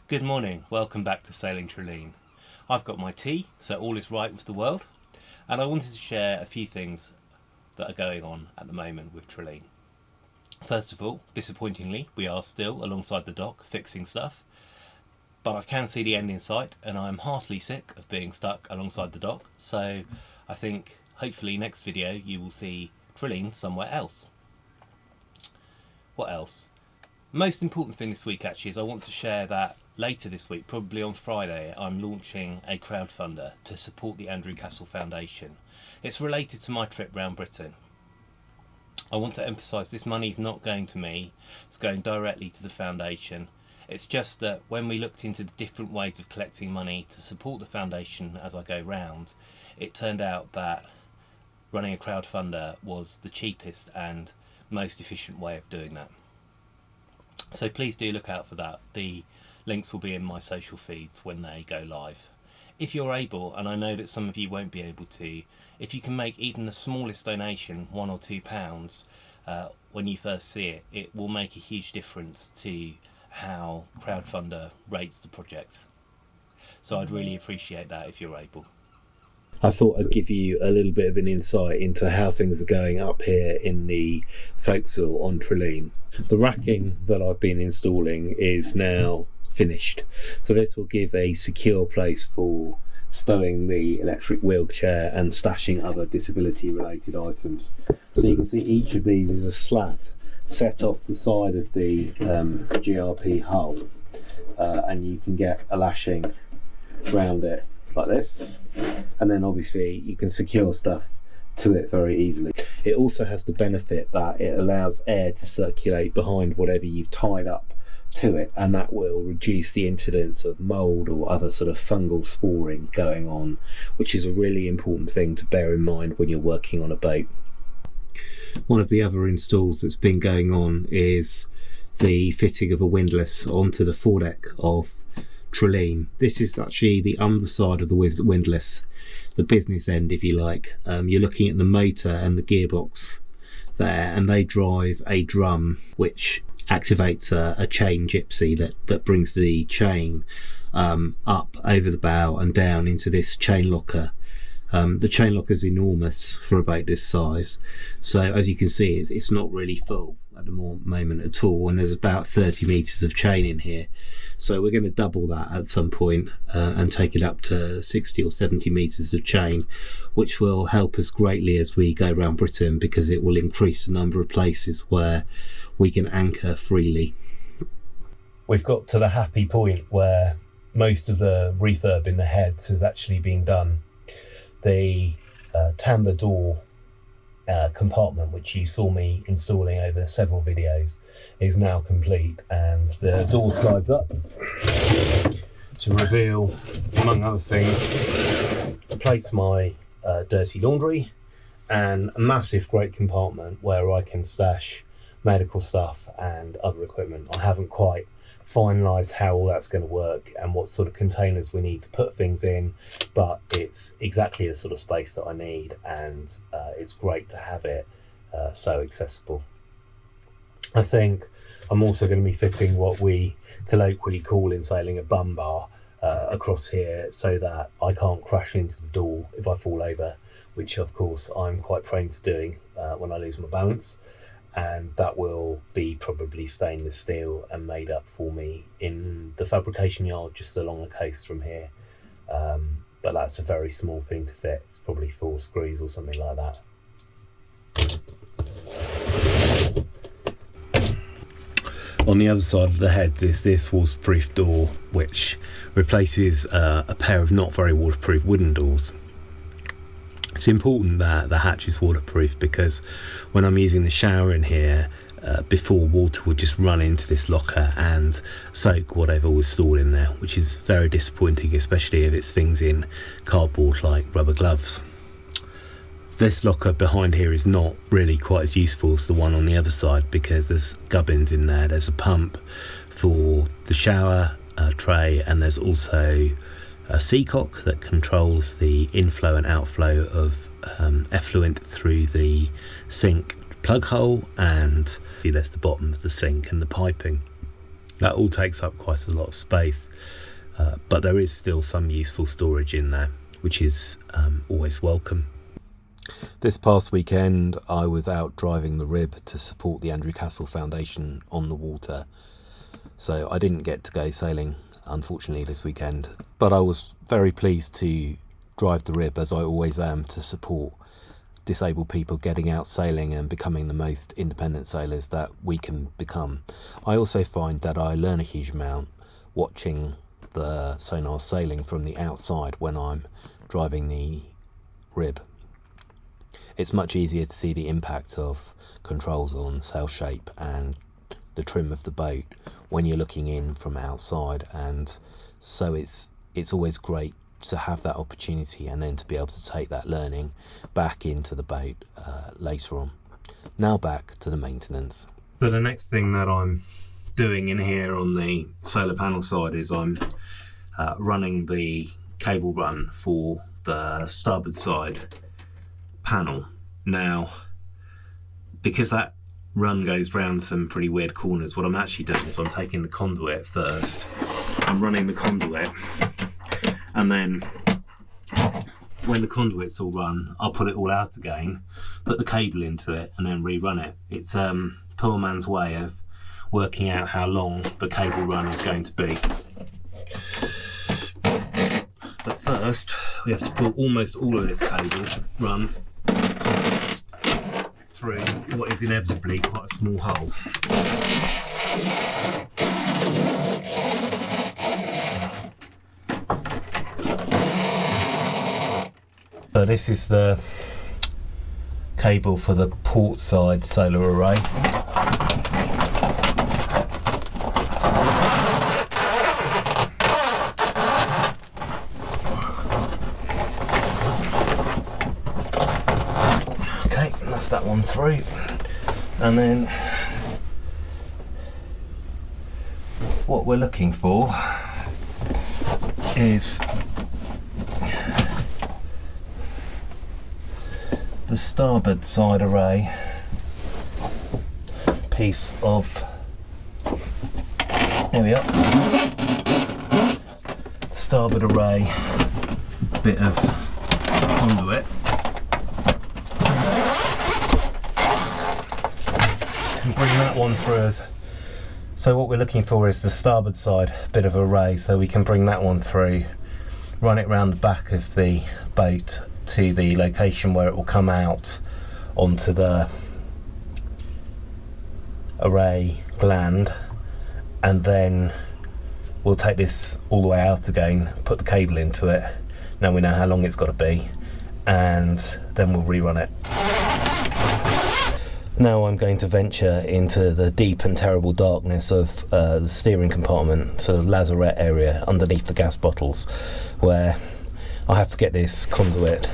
Good morning, welcome back to Sailing Trilleen. I've got my tea, so all is right with the world, and I wanted to share a few things that are going on at the moment with Trilleen. First of all, disappointingly, we are still alongside the dock fixing stuff, but I can see the end in sight, and I'm heartily sick of being stuck alongside the dock, so I think hopefully next video you will see Trilleen somewhere else. What else? Most important thing this week actually is I want to share that later this week, probably on Friday, I'm launching a crowdfunder to support the Andrew Cassell Foundation. It's related to my trip round Britain. I want to emphasise this money is not going to me, it's going directly to the foundation. It's just that when we looked into the different ways of collecting money to support the foundation as I go round, it turned out that running a crowdfunder was the cheapest and most efficient way of doing that. So please do look out for that. The links will be in my social feeds when they go live. If you're able, and I know that some of you won't be able to, if you can make even the smallest donation, £1 or £2, when you first see it, it will make a huge difference to how Crowdfunder rates the project. So I'd really appreciate that if you're able. I thought I'd give you a little bit of an insight into how things are going up here in the forecastle on Trilleen. The racking that I've been installing is now finished, so this will give a secure place for stowing the electric wheelchair and stashing other disability related items. So you can see each of these is a slat set off the side of the GRP hull, and you can get a lashing around it like this, and then obviously you can secure stuff to it very easily. It also has the benefit that it allows air to circulate behind whatever you've tied up to it, and that will reduce the incidence of mould or other sort of fungal sporing going on, which is a really important thing to bear in mind when you're working on a boat. One of the other installs that's been going on is the fitting of a windlass onto the foredeck of Trilleen. This is actually the underside of the windlass, the business end if you like. You're looking at the motor and the gearbox there, and they drive a drum which activates a chain gypsy that brings the chain up over the bow and down into this chain locker. The chain locker is enormous for a boat this size, so as you can see it's not really full at the moment at all, and there's about 30 metres of chain in here, so we're going to double that at some point and take it up to 60 or 70 metres of chain, which will help us greatly as we go around Britain, because it will increase the number of places where we can anchor freely. We've got to the happy point where most of the refurb in the heads has actually been done. The tambour door compartment, which you saw me installing over several videos, is now complete, and the door slides up to reveal, among other things, to place my dirty laundry and a massive great compartment where I can stash medical stuff and other equipment. I haven't quite finalised how all that's going to work and what sort of containers we need to put things in, but it's exactly the sort of space that I need, and it's great to have it so accessible. I think I'm also going to be fitting what we colloquially call in sailing a bum bar across here, so that I can't crash into the door if I fall over, which of course I'm quite prone to doing when I lose my balance. And that will be probably stainless steel and made up for me in the fabrication yard just along the coast from here. But that's a very small thing to fit. It's probably 4 screws or something like that. On the other side of the head is this waterproof door, which replaces a pair of not very waterproof wooden doors. It's important that the hatch is waterproof, because when I'm using the shower in here, before, water would just run into this locker and soak whatever was stored in there, which is very disappointing, especially if it's things in cardboard like rubber gloves. This locker behind here is not really quite as useful as the one on the other side, because there's gubbins in there. There's a pump for the shower tray, and there's also a seacock that controls the inflow and outflow of effluent through the sink plug hole, and there's the bottom of the sink and the piping. That all takes up quite a lot of space, but there is still some useful storage in there, which is always welcome. This past weekend I was out driving the rib to support the Andrew Cassell Foundation on the water, so I didn't get to go sailing unfortunately this weekend, but I was very pleased to drive the rib, as I always am, to support disabled people getting out sailing and becoming the most independent sailors that we can become. I also find that I learn a huge amount watching the sonar sailing from the outside when I'm driving the rib. It's much easier to see the impact of controls on sail shape and the trim of the boat when you're looking in from outside, and so it's always great to have that opportunity and then to be able to take that learning back into the boat later on. Now back to the maintenance. So the next thing that I'm doing in here on the solar panel side is I'm running the cable run for the starboard side panel. Now, because that run goes round some pretty weird corners, what I'm actually doing is I'm taking the conduit first. I'm running the conduit, and then when the conduit's all run, I'll put it all out again, put the cable into it, and then rerun it. It's poor man's way of working out how long the cable run is going to be. But first, we have to pull almost all of this cable run through what is inevitably quite a small hole. So this is the cable for the port side solar array. Okay, that's that one through. And then what we're looking for is the starboard side array piece of, here we are, starboard array bit of conduit. And bring that one through. So what we're looking for is the starboard side bit of array, so we can bring that one through, run it round the back of the boat to the location where it will come out onto the array gland, and then we'll take this all the way out again, put the cable into it, now we know how long it's got to be, and then we'll rerun it. Now I'm going to venture into the deep and terrible darkness of the steering compartment, sort of lazarette area underneath the gas bottles, where I have to get this conduit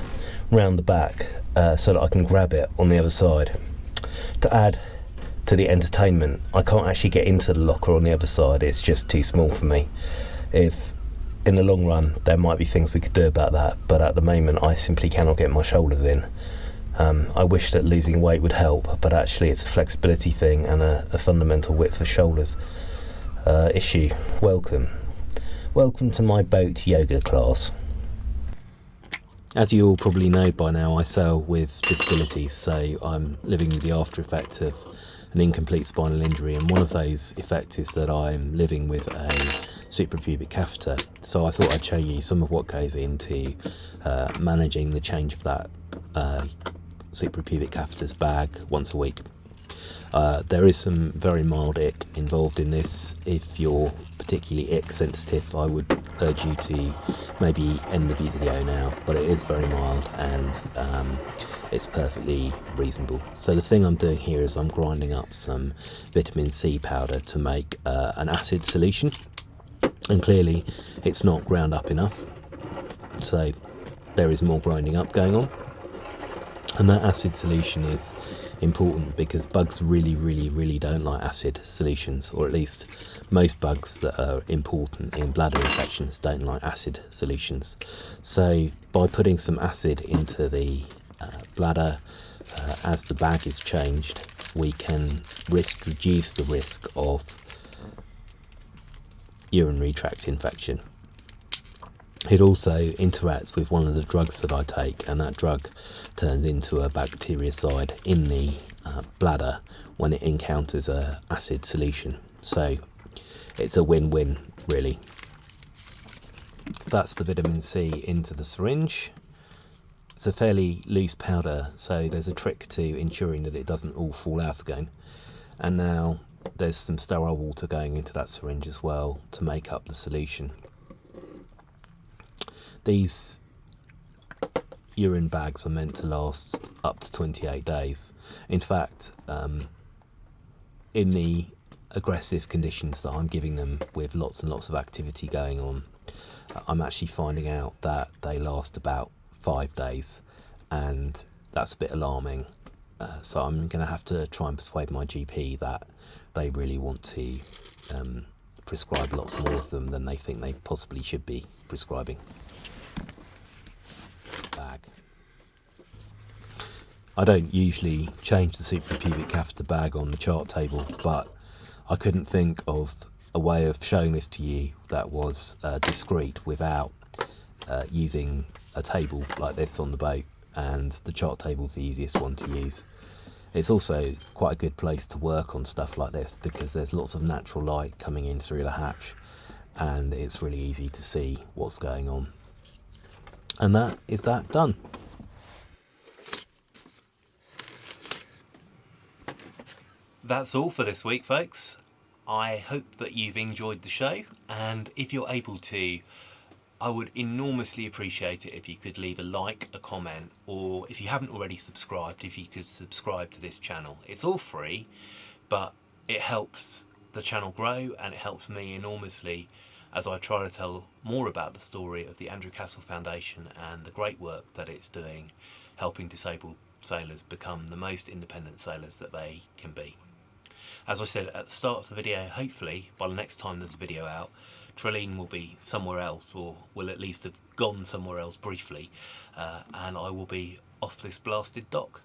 round the back so that I can grab it on the other side. To add to the entertainment, I can't actually get into the locker on the other side, it's just too small for me. If in the long run there might be things we could do about that, but at the moment I simply cannot get my shoulders in. I wish that losing weight would help, but actually it's a flexibility thing and a fundamental width of shoulders issue. Welcome to my boat yoga class. As you all probably know by now, I sail with disabilities, so I'm living with the after effect of an incomplete spinal injury, and one of those effects is that I'm living with a suprapubic catheter. So I thought I'd show you some of what goes into managing the change of that suprapubic catheter's bag once a week. There is some very mild ick involved in this. If you're particularly ick sensitive, I would urge you to maybe end the video now, but it is very mild and it's perfectly reasonable. So the thing I'm doing here is I'm grinding up some vitamin C powder to make an acid solution, and clearly it's not ground up enough, so there is more grinding up going on. And that acid solution is important because bugs really don't like acid solutions, or at least most bugs that are important in bladder infections don't like acid solutions. So by putting some acid into the bladder as the bag is changed, we can reduce the risk of urinary tract infection. It also interacts with one of the drugs that I take, and that drug turns into a bactericide in the bladder when it encounters a acid solution. So it's a win-win, really. That's the vitamin C into the syringe. It's a fairly loose powder, so there's a trick to ensuring that it doesn't all fall out again. And now there's some sterile water going into that syringe as well to make up the solution. These urine bags are meant to last up to 28 days. In fact, in the aggressive conditions that I'm giving them with lots and lots of activity going on, I'm actually finding out that they last about 5 days, and that's a bit alarming. So I'm going to have to try and persuade my GP that they really want to prescribe lots more of them than they think they possibly should be prescribing. Bag. I don't usually change the suprapubic catheter bag on the chart table, but I couldn't think of a way of showing this to you that was discreet without using a table like this on the boat, and the chart table's the easiest one to use. It's also quite a good place to work on stuff like this because there's lots of natural light coming in through the hatch, and it's really easy to see what's going on. And that is that done. That's all for this week, folks. I hope that you've enjoyed the show, and if you're able to, I would enormously appreciate it if you could leave a like, a comment, or if you haven't already subscribed, if you could subscribe to this channel. It's all free, but it helps the channel grow, and it helps me enormously as I try to tell more about the story of the Andrew Cassell Foundation and the great work that it's doing, helping disabled sailors become the most independent sailors that they can be. As I said at the start of the video, hopefully by the next time there's a video out, Trilleen will be somewhere else, or will at least have gone somewhere else briefly, and I will be off this blasted dock.